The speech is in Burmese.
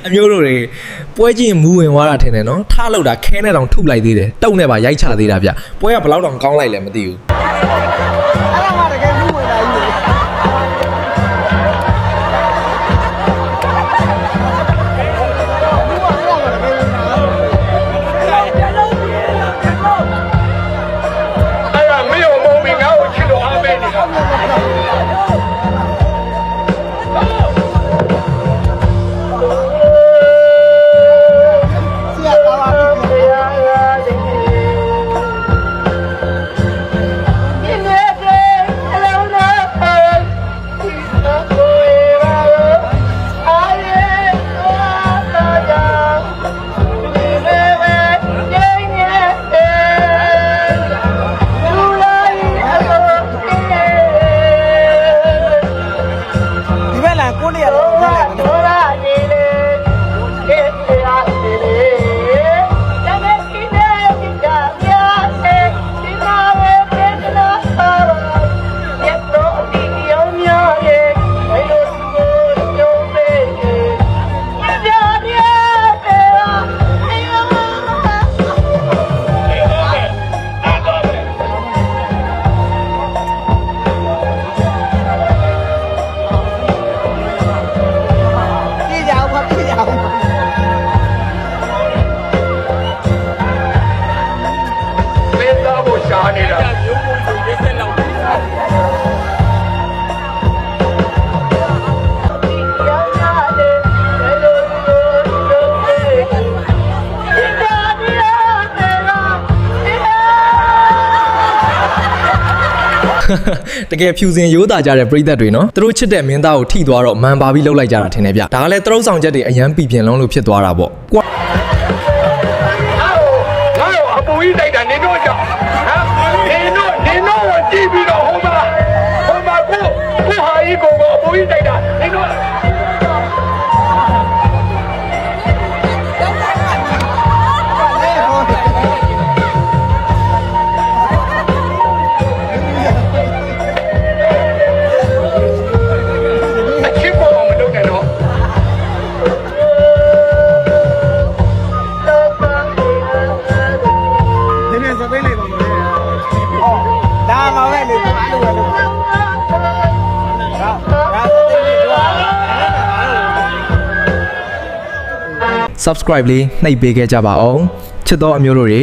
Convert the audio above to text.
အမျိုးတို့တွေပွဲချင်းမူဝင်သွားတာထင်တယ်နော်ထားလောက်တာခဲနဲ့တောင်ထုလိုက်သေးတယ်တုံနဲ့ပါရိုက်ချသေးတာဗျပွဲကဘလောက်တောင်ကောင်းလိုက်လဲမသိဘူး အဲ့ဒါမှတကယ်မှုဝင်လာကြီးတကယ်ဖြူစင်ရိုးသားကြတဲ့ပရိသတ်တွေနော်သူတို့ချစ်တဲ့မင်းသားကိုထိသွားတော့မန်ပါပြီးလှုပ်လိုက်ကြတာထင်တယ်ဗျဒါကလည်းသရုပ်ဆောင်ချက်တွေအရန်ပြပြင်လုံးလို့ဖြစ်သွားတာပေါ့ကွာ ငါ့အပူကြီးတိုက်တာနင်တို့ကြောင့်ဟမ်နင်တို့ကိုကြည့်ပြီးတော့ဟိုမှာကိုဟာကြီးကိုအပူကြီးတိုက်တာနင်တို့subscribe လေးနှိပ်ပေးခဲ့ကြပါအောင်ချစ်တော်အမျိုးတို့တွေ